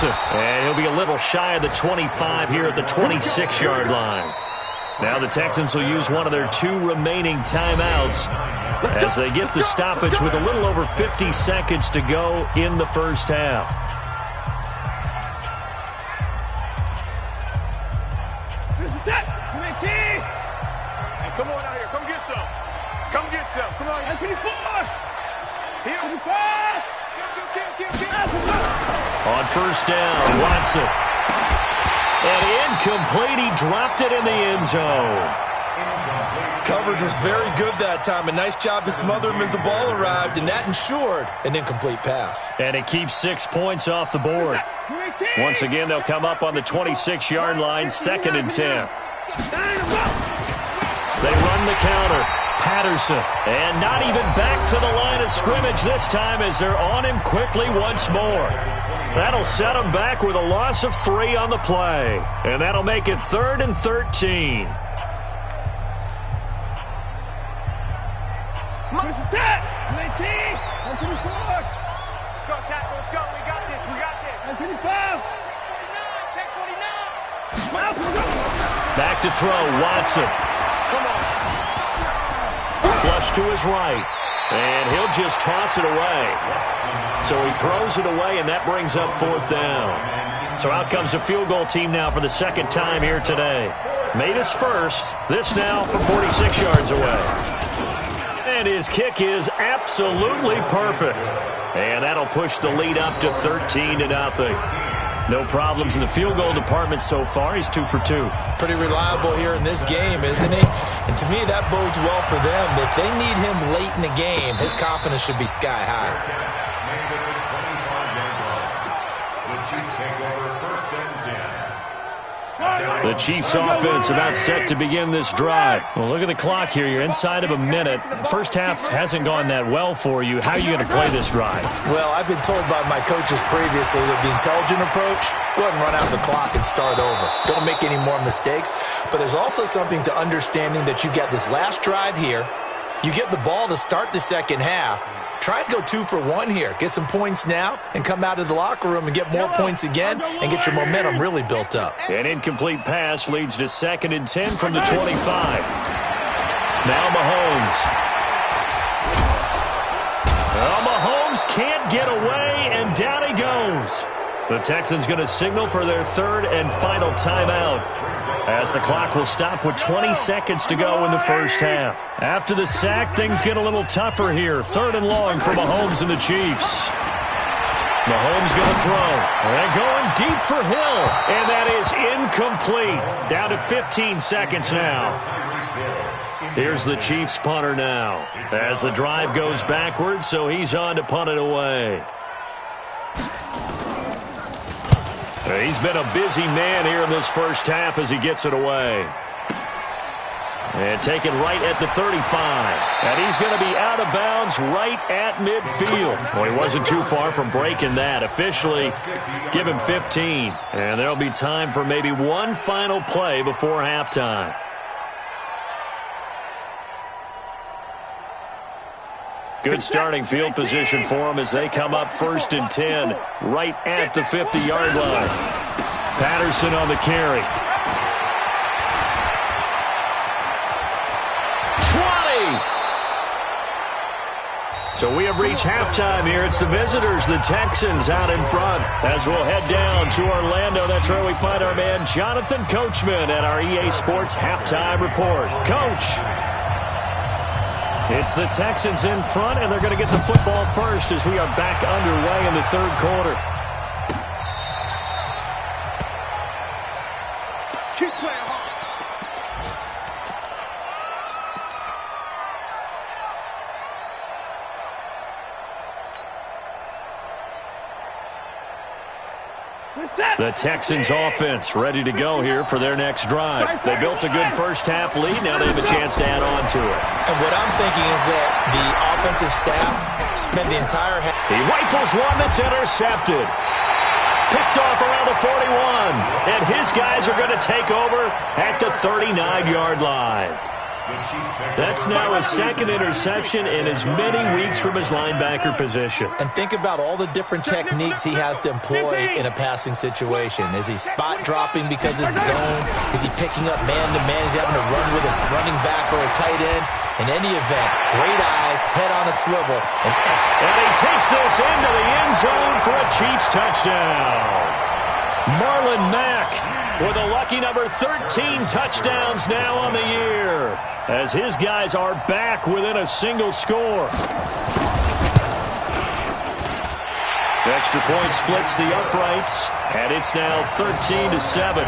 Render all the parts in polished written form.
Watson. And he'll be a little shy of the 25 here at the 26-yard line. Now the Texans will use one of their 2 remaining timeouts as they get the stoppage with a little over 50 seconds to go in the first half. Come on out here. Come get some. Come get some. Come on. PS4. Here. On first down, Watson. And incomplete. He dropped it in the end zone. Coverage was very good that time. A nice job to smother him as the ball arrived, and that ensured an incomplete pass. And it keeps 6 points off the board. Once again, they'll come up on the 26-yard line, 2nd and 10. They run the counter. Patterson. And not even back to the line of scrimmage this time as they're on him quickly once more. That'll set him back with a loss of 3 on the play. And that'll make it 3rd and 13. Let's go, tackle. Let's go. We got this. We got this. 25. Check 49. Back to throw. Watson. Come on. Flush to his right. And he'll just toss it away. So he throws it away, and that brings up 4th down. So out comes the field goal team now for the 2nd time here today. Made his first. This now from 46 yards away. And his kick is absolutely perfect. And that'll push the lead up to 13-0. No problems in the field goal department so far. He's 2 for 2. Pretty reliable here in this game, isn't he? And to me, that bodes well for them. If they need him late in the game, his confidence should be sky high. The Chiefs offense about set to begin this drive. Well, look at the clock here. You're inside of a minute. First half hasn't gone that well for you. How are you going to play this drive? Well, I've been told by my coaches previously that the intelligent approach, go ahead and run out the clock and start over. Don't make any more mistakes. But there's also something to understanding that you get this last drive here. You get the ball to start the second half. Try and go 2 for 1 here. Get some points now and come out of the locker room and get more points again and get your momentum really built up. An incomplete pass leads to 2nd and 10 from the 25. Now Mahomes. Well, Mahomes can't get away, and down he goes. The Texans going to signal for their 3rd and final timeout as the clock will stop with 20 seconds to go in the first half. After the sack, things get a little tougher here. 3rd and long for Mahomes and the Chiefs. Mahomes going to throw. And going deep for Hill. And that is incomplete. Down to 15 seconds now. Here's the Chiefs punter now as the drive goes backwards, so he's on to punt it away. He's been a busy man here in this first half as he gets it away. And taken right at the 35. And he's going to be out of bounds right at midfield. Well, he wasn't too far from breaking that. Officially, give him 15. And there'll be time for maybe one final play before halftime. Good starting field position for them as they come up 1st and 10 right at the 50-yard line. Patterson on the carry. 20! So we have reached halftime here. It's the visitors, the Texans, out in front. As we'll head down to Orlando, that's where we find our man Jonathan Coachman at our EA Sports Halftime Report. Coach. It's the Texans in front, and they're going to get the football first as we are back underway in the 3rd quarter. Keep playing hard. The Texans offense ready to go here for their next drive. They built a good first half lead. Now they have a chance to add on to it. And what I'm thinking is that the offensive staff spent the entire half. He rifles one that's intercepted. Picked off around the 41. And his guys are going to take over at the 39-yard line. That's now his second interception in as many weeks from his linebacker position. And think about all the different techniques he has to employ in a passing situation. Is he spot dropping because it's zone? Is he picking up man-to-man? Is he having to run with a running back or a tight end? In any event, great eyes, head on a swivel, and he takes this into the end zone for a Chiefs touchdown. Marlon Mack with a lucky number 13 touchdowns now on the year, as his guys are back within a single score. The extra point splits the uprights, and it's now 13-7.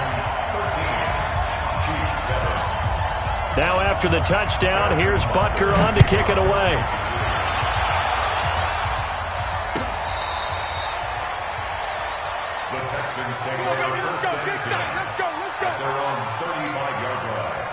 Now after the touchdown, here's Butker on to kick it away. The Texans take over first and 10 at their own 35-yard line.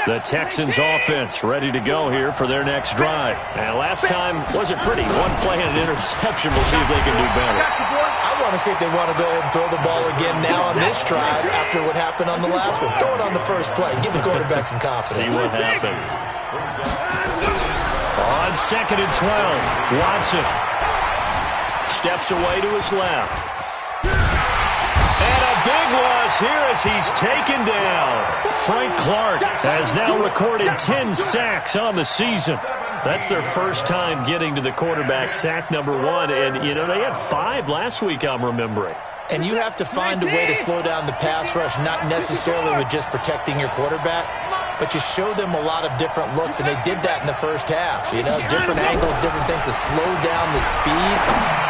The Texans offense ready to go here for their next drive. And last time wasn't pretty. One play and an interception. We'll see if they can do better. I want to see if they want to go ahead and throw the ball again now on this drive after what happened on the last one. Throw it on the first play. Give the quarterback some confidence. See what happens. On 2nd and 12, Watson steps away to his left. And a big loss here as he's taken down. Frank Clark has now recorded 10 sacks on the season. That's their first time getting to the quarterback, sack number 1. And, you know, they had 5 last week, I'm remembering. And you have to find a way to slow down the pass rush, not necessarily with just protecting your quarterback, but you show them a lot of different looks, and they did that in the first half. You know, different angles, different things to slow down the speed.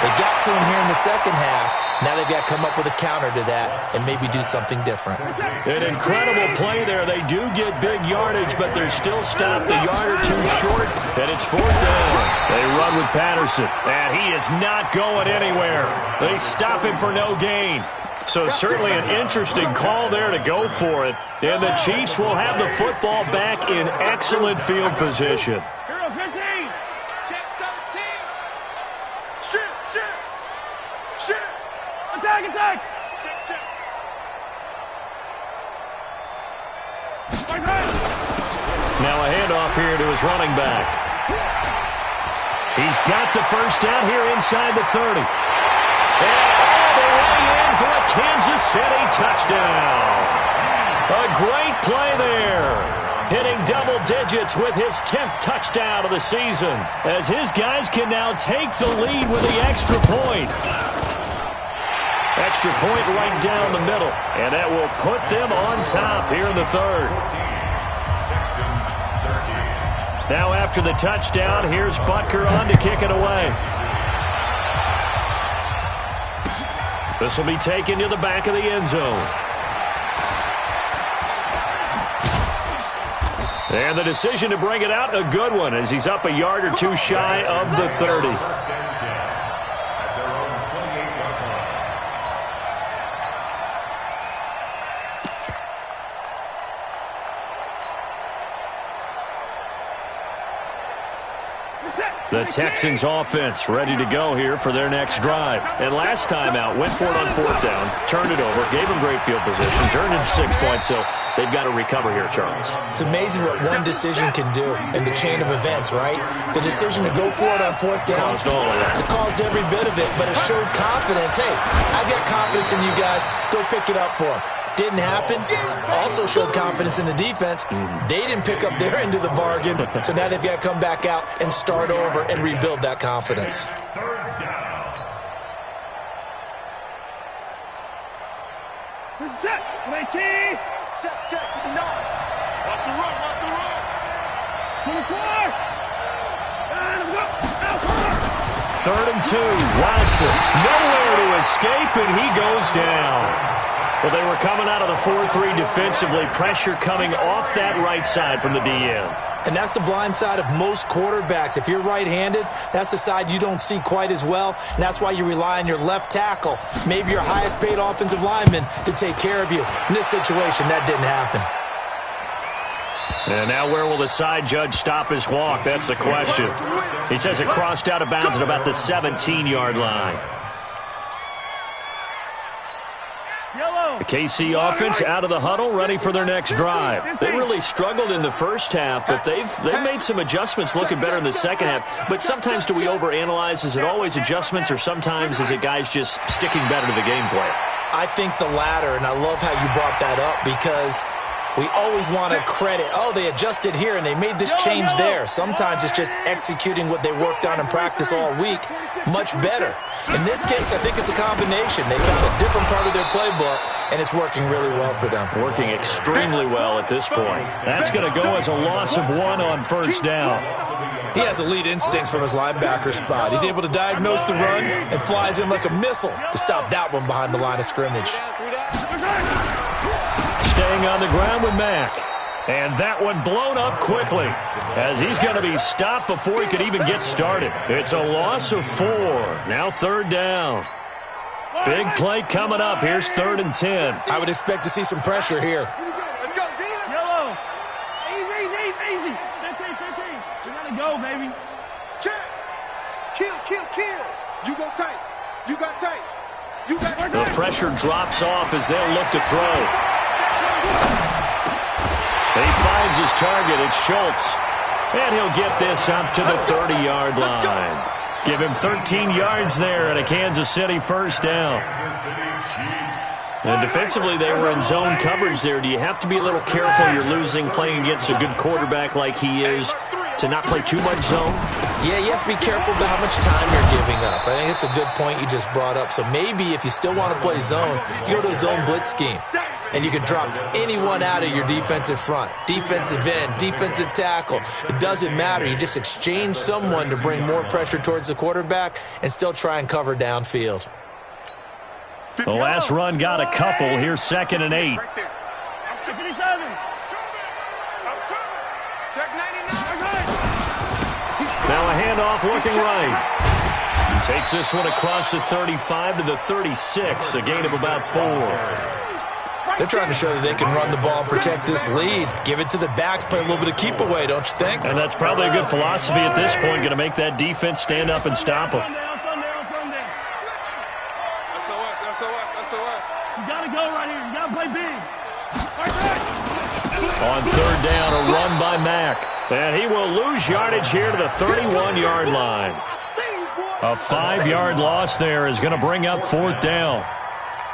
They got to him here in the second half. Now they've got to come up with a counter to that and maybe do something different. An incredible play there. They do get big yardage, but they're still stopped a yard or two short, and it's 4th down. They run with Patterson, and he is not going anywhere. They stop him for no gain. So certainly an interesting call there to go for it. And the Chiefs will have the football back in excellent field position. Hero 15. Check 13. Shoot. Attack. Check. Now a handoff here to his running back. He's got the first down here inside the 30. And all the way in for a Kansas City touchdown. A great play there. Hitting double digits with his 10th touchdown of the season, as his guys can now take the lead with the extra point. Extra point right down the middle, and that will put them on top here in the 3rd. Now after the touchdown, here's Butker on to kick it away. This will be taken to the back of the end zone. And the decision to bring it out, a good one, as he's up a yard or two shy of the 30. The Texans offense ready to go here for their next drive. And last time out, went for it on 4th down, turned it over, gave them great field position, turned into 6 points, so they've got to recover here, Charles. It's amazing what one decision can do in the chain of events, right? The decision to go for it on 4th down, Caused all of that. it caused every bit of it, but it showed confidence. Hey, I've got confidence in you guys. Go pick it up for them. Didn't happen. Also showed confidence in the defense. They didn't pick up their end of the bargain, so now they've got to come back out and start over and rebuild that confidence. This is it. 19. Check. 9. Watch the run. 24. And go. 3rd and 2. Watson nowhere to escape, and he goes down. Well, they were coming out of the 4-3 defensively. Pressure coming off that right side from the DN. And that's the blind side of most quarterbacks. If you're right-handed, that's the side you don't see quite as well. And that's why you rely on your left tackle, maybe your highest-paid offensive lineman, to take care of you. In this situation, that didn't happen. And now where will the side judge stop his walk? That's the question. He says it crossed out of bounds at about the 17-yard line. The KC offense out of the huddle, ready for their next drive. They really struggled in the first half, but they've made some adjustments, looking better in the second half. But sometimes do we overanalyze? Is it always adjustments, or sometimes is it guys just sticking better to the game plan? I think the latter, and I love how you brought that up, because we always want to credit, oh, they adjusted here and they made this change there. Sometimes it's just executing what they worked on in practice all week much better. In this case, I think it's a combination. They found a different part of their playbook, and it's working really well for them. Working extremely well at this point. That's going to go as a loss of 1 on first down. He has elite instincts from his linebacker spot. He's able to diagnose the run and flies in like a missile to stop that one behind the line of scrimmage. Staying on the ground with Mack. And that one blown up quickly, as he's going to be stopped before he could even get started. It's a loss of 4. Now third down. Big play coming up. Here's 3rd and 10. I would expect to see some pressure here. Let's go. Yellow. Easy. 15. You gotta go, baby. Check. Kill. You go tight. The pressure drops off as they'll look to throw. He finds his target. It's Schultz. And he'll get this up to the 30-yard line. Give him 13 yards there and a Kansas City first down. And defensively, they were in zone coverage there. Do you have to be a little careful? You're losing playing against a good quarterback like he is to not play too much zone? Yeah, you have to be careful about how much time you're giving up. I think it's a good point you just brought up. So maybe if you still want to play zone, you go to a zone blitz scheme. And you can drop anyone out of your defensive front. Defensive end, defensive tackle. It doesn't matter. You just exchange someone to bring more pressure towards the quarterback and still try and cover downfield. The last run got a couple. Here's 2nd and 8. Now a handoff looking right. He takes this one across the 35 to the 36, a gain of about 4. They're trying to show that they can run the ball and protect this lead. Give it to the backs, play a little bit of keep away, don't you think? And that's probably a good philosophy at this point, going to make that defense stand up and stop them. SOS. You got to go right here. You got to play big. On 3rd down, a run by Mack. And he will lose yardage here to the 31-yard line. A 5-yard loss there is going to bring up 4th down.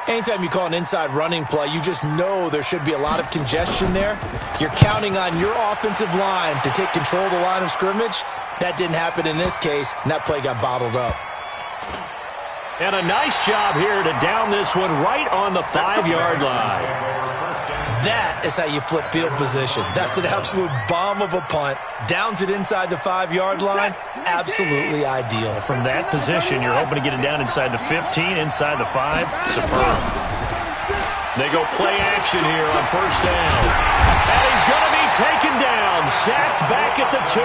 Anytime you call an inside running play, you just know there should be a lot of congestion there. You're counting on your offensive line to take control of the line of scrimmage. That didn't happen in this case, and that play got bottled up. And a nice job here to down this one right on the 5-yard line. That is how you flip field position. That's an absolute bomb of a punt. Downs it inside the 5-yard line. Absolutely ideal. From that position, you're hoping to get it down inside the 15, inside the 5. Superb. They go play action here on 1st down. And he's going to be taken down. Sacked back at the 2.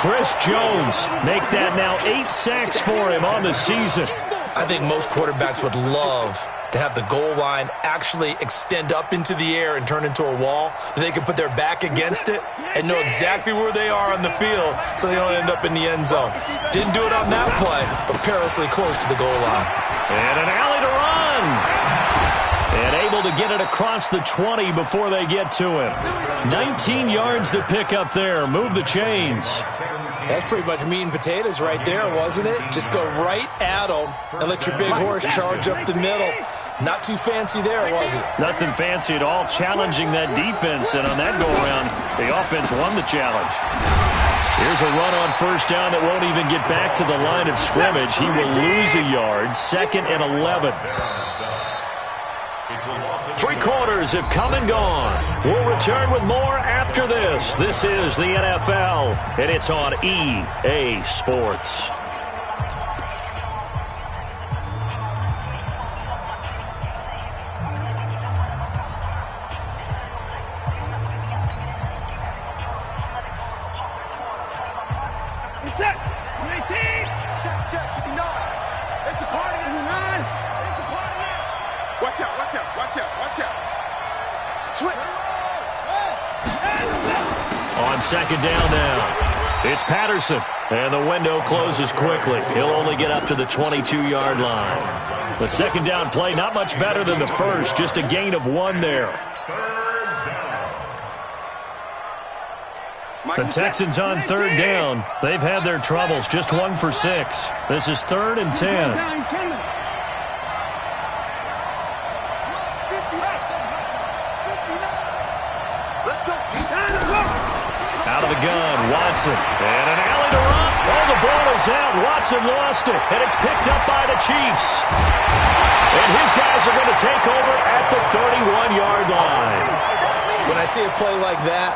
Chris Jones make that now 8 sacks for him on the season. I think most quarterbacks would love to have the goal line actually extend up into the air and turn into a wall. They can put their back against it and know exactly where they are on the field so they don't end up in the end zone. Didn't do it on that play, but perilously close to the goal line. And an alley to run. And able to get it across the 20 before they get to him. 19 yards to pick up there. Move the chains. That's pretty much meat and potatoes right there, wasn't it? Just go right at them and let your big horse charge up the middle. Not too fancy there, was it? Nothing fancy at all, challenging that defense. And on that go-around, the offense won the challenge. Here's a run on 1st down that won't even get back to the line of scrimmage. He will lose a yard. 2nd and 11. 3 quarters have come and gone. We'll return with more after this. This is the NFL, and it's on EA Sports. On 2nd down now. It's Patterson, and the window closes quickly. He'll only get up to the 22-yard line. The second down play, not much better than the first, just a gain of 1 there. The Texans on third down. They've had their troubles, just 1 for 6. This is 3rd and 10. Out of the gun, Watson. And an alley to run. Oh, the ball is out. Watson lost it. And it's picked up by the Chiefs. And his guys are going to take over at the 31-yard line. When I see a play like that,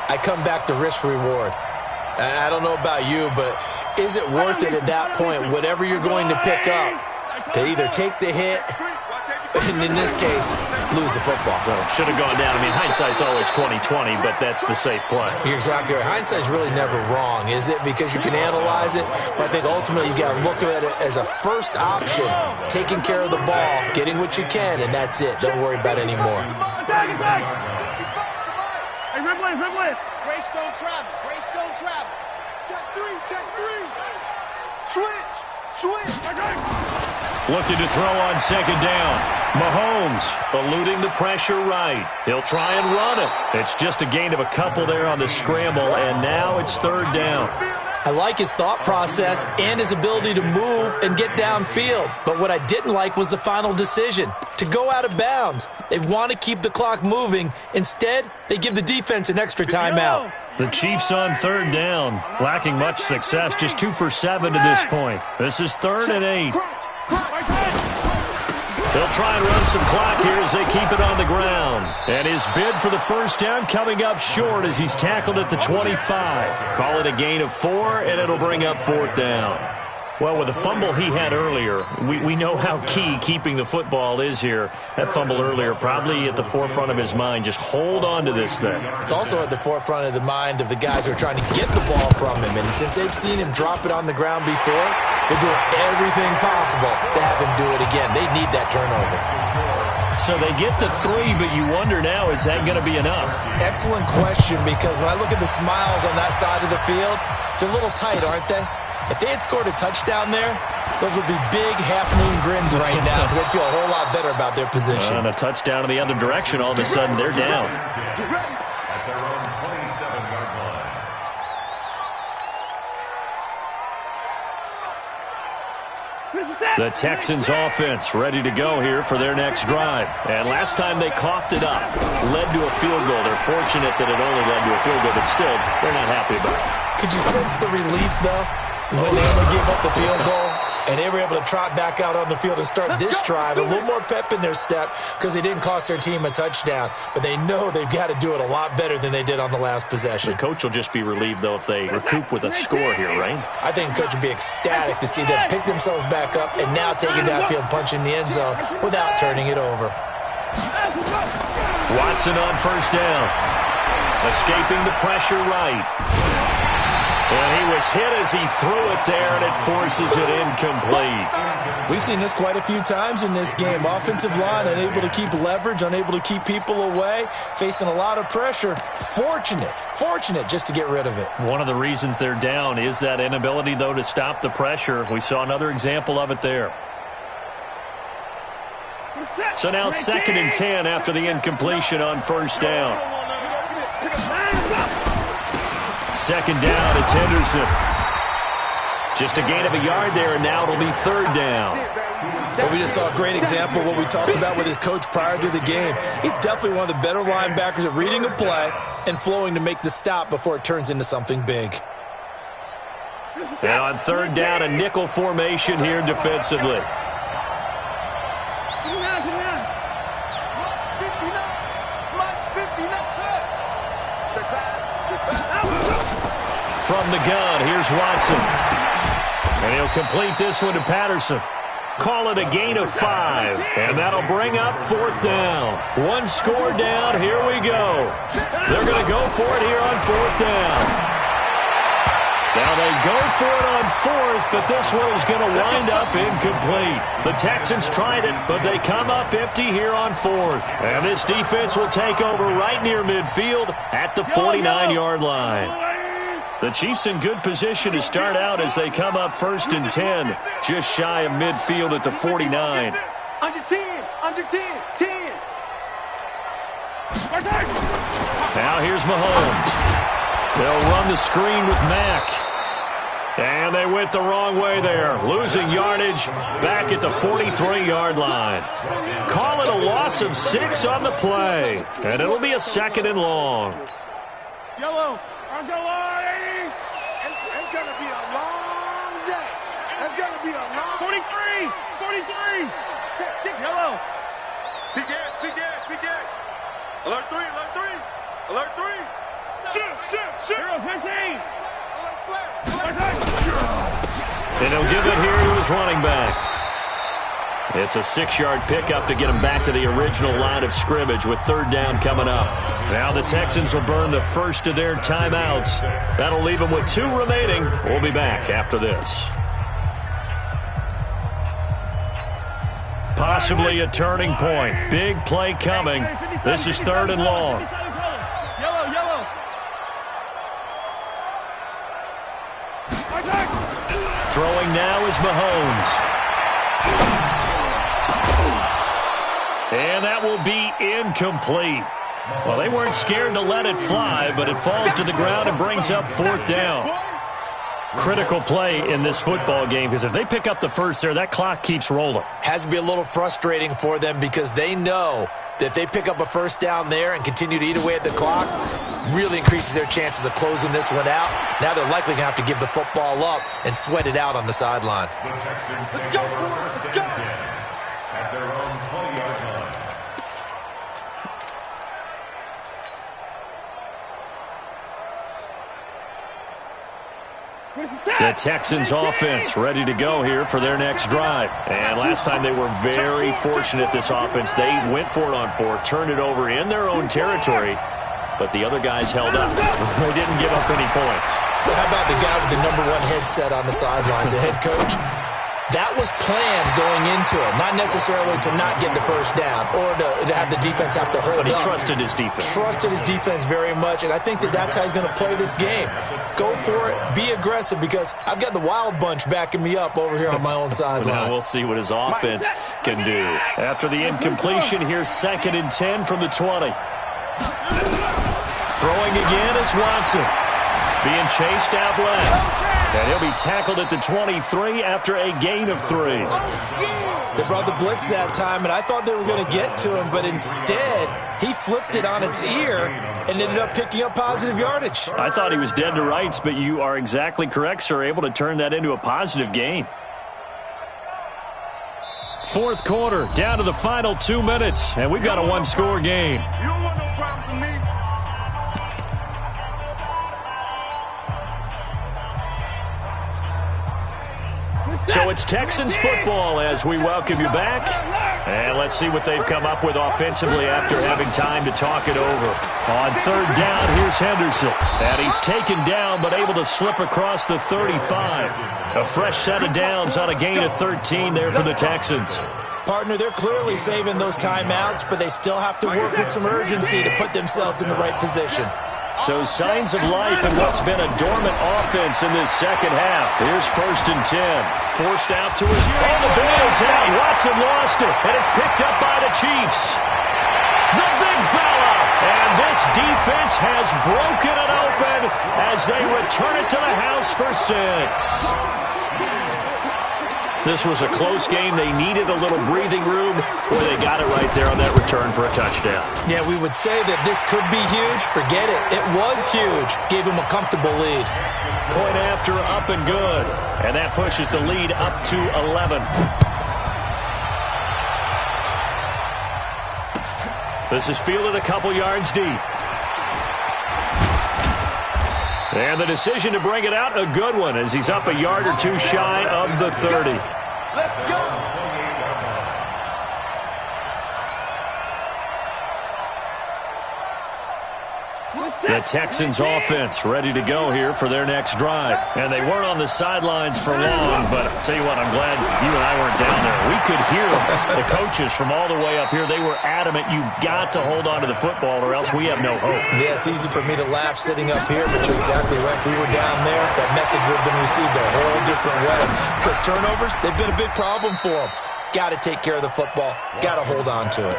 I come back to risk-reward. I don't know about you, but is it worth it at that point, whatever you're going to pick up, to either take the hit, and in this case, lose the football? Well, should have gone down. I mean, hindsight's always 20/20, but that's the safe play. You're exactly right. Hindsight's really never wrong, is it? Because you can analyze it, but I think ultimately you got to look at it as a first option, taking care of the ball, getting what you can, and that's it. Don't worry about it anymore. Hey, Rimley. Grace don't travel. Check 3. Switch. Looking to throw on second down. Mahomes eluding the pressure right. He'll try and run it. It's just a gain of a couple there on the scramble, and now it's 3rd down. I like his thought process and his ability to move and get downfield. But what I didn't like was the final decision, to go out of bounds. They want to keep the clock moving. Instead, they give the defense an extra timeout. The Chiefs on 3rd down, lacking much success, just 2 for 7 to this point. This is 3rd and 8. They'll try and run some clock here as they keep it on the ground. And his bid for the first down coming up short as he's tackled at the 25. Call it a gain of 4, and it'll bring up 4th down. Well, with the fumble he had earlier, we know how key keeping the football is here. That fumble earlier probably at the forefront of his mind. Just hold on to this thing. It's also at the forefront of the mind of the guys who are trying to get the ball from him. And since they've seen him drop it on the ground before, they're doing everything possible to have him do it again. They need that turnover. So they get the 3, but you wonder now, is that going to be enough? Excellent question, because when I look at the smiles on that side of the field, they're a little tight, aren't they? If they had scored a touchdown there, those would be big half-moon grins right now because they'd feel a whole lot better about their position. And a touchdown in the other direction, all of a sudden they're down. At their own 27-yard line. The Texans offense ready to go here for their next drive. And last time they coughed it up, led to a field goal. They're fortunate that it only led to a field goal, but still, they're not happy about it. Could you sense the relief, though, when they only gave up the field goal? And they were able to trot back out on the field and start this drive. A little more pep in their step because they didn't cost their team a touchdown. But they know they've got to do it a lot better than they did on the last possession. The coach will just be relieved, though, if they recoup with a score here, right? I think the coach would be ecstatic to see them pick themselves back up and now take it downfield, punch in the end zone without turning it over. Watson on first down. Escaping the pressure right. And he was hit as he threw it there, and it forces it incomplete. We've seen this quite a few times in this game. Offensive line unable to keep leverage, unable to keep people away, facing a lot of pressure. Fortunate just to get rid of it. One of the reasons they're down is that inability, though, to stop the pressure. We saw another example of it there. So now 2nd and 10 after the incompletion on first down. 2nd down, it's Henderson. Just a gain of a yard there, and now it'll be 3rd down. Well, we just saw a great example of what we talked about with his coach prior to the game. He's definitely one of the better linebackers at reading a play and flowing to make the stop before it turns into something big. And on 3rd down, a nickel formation here defensively. From the gun, here's Watson. And he'll complete this one to Patterson. Call it a gain of 5. And that'll bring up 4th down. One score down, here we go. They're going to go for it here on 4th down. Now they go for it on 4th, but this one is going to wind up incomplete. The Texans tried it, but they come up empty here on 4th. And this defense will take over right near midfield at the 49-yard line. The Chiefs in good position to start out as they come up 1st and 10, just shy of midfield at the 49. Under 10, under 10, 10. Now here's Mahomes. They'll run the screen with Mack. And they went the wrong way there, losing yardage back at the 43-yard line. Call it a loss of 6 on the play, and it'll be a 2nd and long. Yellow, let's go, Lordy. It's going to be a long day. It's going to be a long 43, 43. Yellow. PK. Alert 3, alert 3. Alert 3. Shoot. 0-15. And he'll give it here to his running back. It's a 6-yard pickup to get him back to the original line of scrimmage with 3rd down coming up. Now the Texans will burn the first of their timeouts. That'll leave them with 2 remaining. We'll be back after this. Possibly a turning point. Big play coming. This is 3rd and long. Yellow. Throwing now is Mahomes. And that will be incomplete. Well, they weren't scared to let it fly, but it falls to the ground and brings up 4th down. Critical play in this football game, because if they pick up the first there, that clock keeps rolling. Has to be a little frustrating for them because they know that if they pick up a 1st down there and continue to eat away at the clock, really increases their chances of closing this one out. Now they're likely going to have to give the football up and sweat it out on the sideline. Let's go. At their own 20-yard line. The Texans offense ready to go here for their next drive. And last time they were very fortunate, this offense. They went for it on 4, turned it over in their own territory, but the other guys held up. They didn't give up any points. So how about the guy with the #1 headset on the sidelines, the head coach? That was planned going into it, not necessarily to not get the 1st down or to have the defense have to hold up. But he trusted his defense. Trusted his defense very much, and I think that's how he's going to play this game. Go for it, be aggressive, because I've got the wild bunch backing me up over here on my own sideline. Now we'll see what his offense can do. After the incompletion, here's 2nd and 10 from the 20. Throwing again is Watson. Being chased out left. And he'll be tackled at the 23 after a gain of 3. They brought the blitz that time, and I thought they were going to get to him, but instead, he flipped it on its ear and ended up picking up positive yardage. I thought he was dead to rights, but you are exactly correct, sir, able to turn that into a positive gain. 4th quarter, down to the final 2 minutes, and we've got a 1-score game. You don't want no problem from me. So it's Texans football as we welcome you back. And let's see what they've come up with offensively after having time to talk it over. On 3rd down, here's Henderson. And he's taken down but able to slip across the 35. A fresh set of downs on a gain of 13 there for the Texans. Partner, they're clearly saving those timeouts, but they still have to work with some urgency to put themselves in the right position. So signs of life in what's been a dormant offense in this 2nd half. Here's 1st and 10. Forced out to his... Oh, the ball is out. Watson lost it, and it's picked up by the Chiefs. The big fella. And this defense has broken it open as they return it to the house for 6. This was a close game. They needed a little breathing room, or they got it right there on that return for a touchdown. Yeah, we would say that this could be huge. Forget it. It was huge. Gave him a comfortable lead. Point after, up and good. And that pushes the lead up to 11. This is fielded a couple yards deep. And the decision to bring it out, a good one, as he's up a yard or 2 shy of the 30. Let's go. The Texans offense ready to go here for their next drive. And they weren't on the sidelines for long, but I'll tell you what, I'm glad you and I weren't down there. We could hear the coaches from all the way up here. They were adamant, you've got to hold on to the football or else we have no hope. Yeah, it's easy for me to laugh sitting up here, but you're exactly right. If we were down there, that message would have been received a whole different way. Because turnovers, they've been a big problem for them. Got to take care of the football. Got to hold on to it.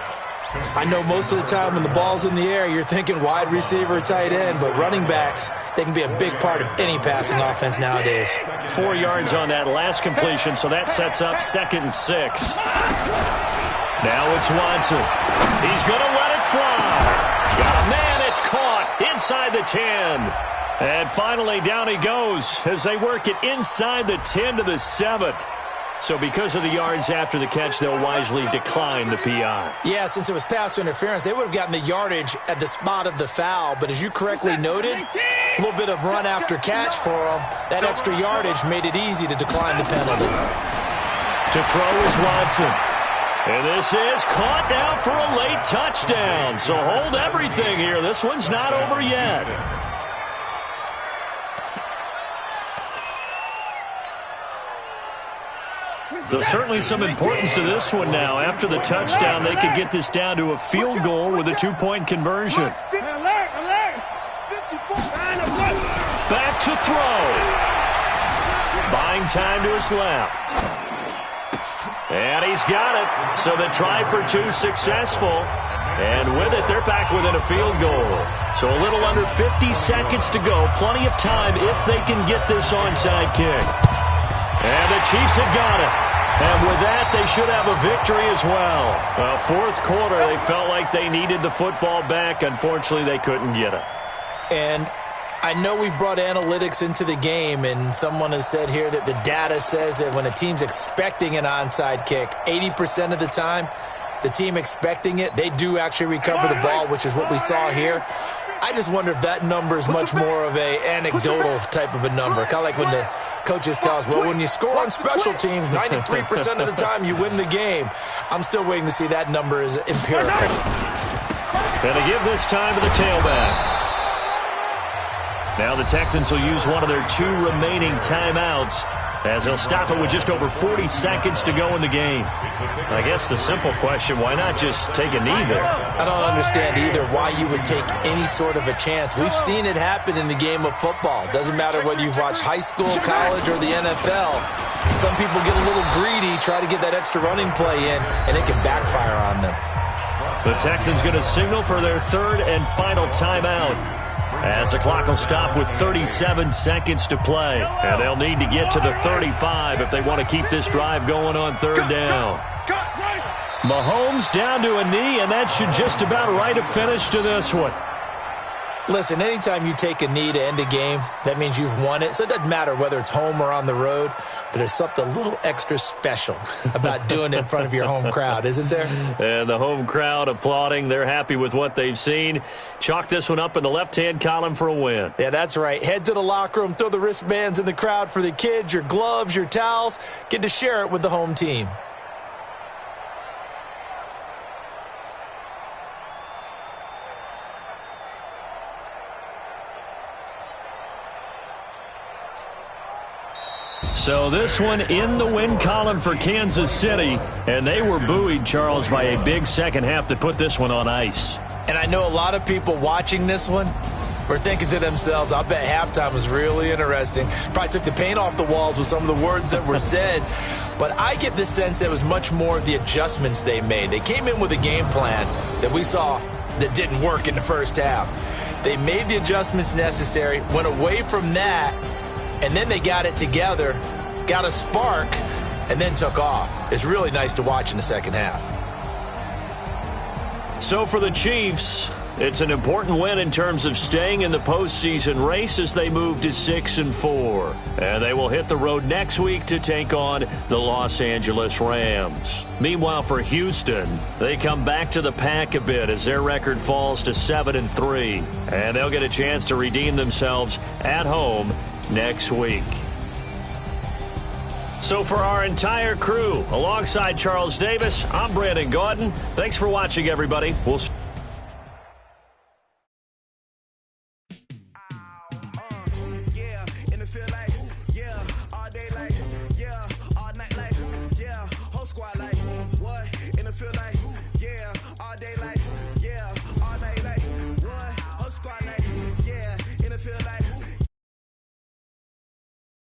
I know most of the time when the ball's in the air, you're thinking wide receiver, tight end, but running backs, they can be a big part of any passing offense nowadays. 4 yards on that last completion, so that sets up 2nd and 6. Now it's Watson. He's going to let it fly. Got a man, it's caught inside the 10. And finally, down he goes as they work it inside the 10 to the 7. So because of the yards after the catch, they'll wisely decline the PI. Yeah, since it was pass interference, they would have gotten the yardage at the spot of the foul. But as you correctly noted, a little bit of run after catch for them. That extra yardage made it easy to decline the penalty. To throw is Watson. And this is caught now for a late touchdown. So hold everything here. This one's not over yet. There's certainly some importance to this one now. After the touchdown, they could get this down to a field goal with a 2-point conversion. Back to throw. Buying time to his left. And he's got it. So the try for 2 successful. And with it, they're back within a field goal. So a little under 50 seconds to go. Plenty of time if they can get this onside kick. And the Chiefs have got it. And with that, they should have a victory as well. Well, 4th quarter, they felt like they needed the football back. Unfortunately, they couldn't get it. And I know we brought analytics into the game, and someone has said here that the data says that when a team's expecting an onside kick, 80% of the time, the team expecting it, they do actually recover the ball, which is what we saw here. I just wonder if that number is much more of a anecdotal type of a number. Kind of like when the coaches tell us, well, when you score on special teams, 93% of the time you win the game. I'm still waiting to see that number is empirical. And they give this time to the tailback. Now the Texans will use one of their 2 remaining timeouts as they'll stop it with just over 40 seconds to go in the game. I guess the simple question, why not just take a knee there? I don't understand either why you would take any sort of a chance. We've seen it happen in the game of football. Doesn't matter whether you've watched high school, college, or the NFL. Some people get a little greedy, try to get that extra running play in, and it can backfire on them. The Texans going to signal for their 3rd and final timeout, as the clock will stop with 37 seconds to play. And they'll need to get to the 35 if they want to keep this drive going on 3rd down. Mahomes down to a knee, and that should just about write a finish to this one. Listen, anytime you take a knee to end a game, that means you've won it. So it doesn't matter whether it's home or on the road, but there's something a little extra special about doing it in front of your home crowd, isn't there? And the home crowd applauding. They're happy with what they've seen. Chalk this one up in the left-hand column for a win. Yeah, that's right. Head to the locker room, throw the wristbands in the crowd for the kids, your gloves, your towels. Get to share it with the home team. So this one in the win column for Kansas City, and they were buoyed, Charles, by a big second half to put this one on ice. And I know a lot of people watching this one were thinking to themselves, I bet halftime was really interesting. Probably took the paint off the walls with some of the words that were said. But I get the sense it was much more of the adjustments they made. They came in with a game plan that we saw that didn't work in the first half. They made the adjustments necessary, went away from that, and then they got it together, got a spark, and then took off. It's really nice to watch in the second half. So for the Chiefs, it's an important win in terms of staying in the postseason race as they move to 6-4. And they will hit the road next week to take on the Los Angeles Rams. Meanwhile, for Houston, they come back to the pack a bit as their record falls to 7-3. And they'll get a chance to redeem themselves at home next week. So for our entire crew, alongside Charles Davis, I'm Brandon Gaudin. Thanks for watching, everybody. We'll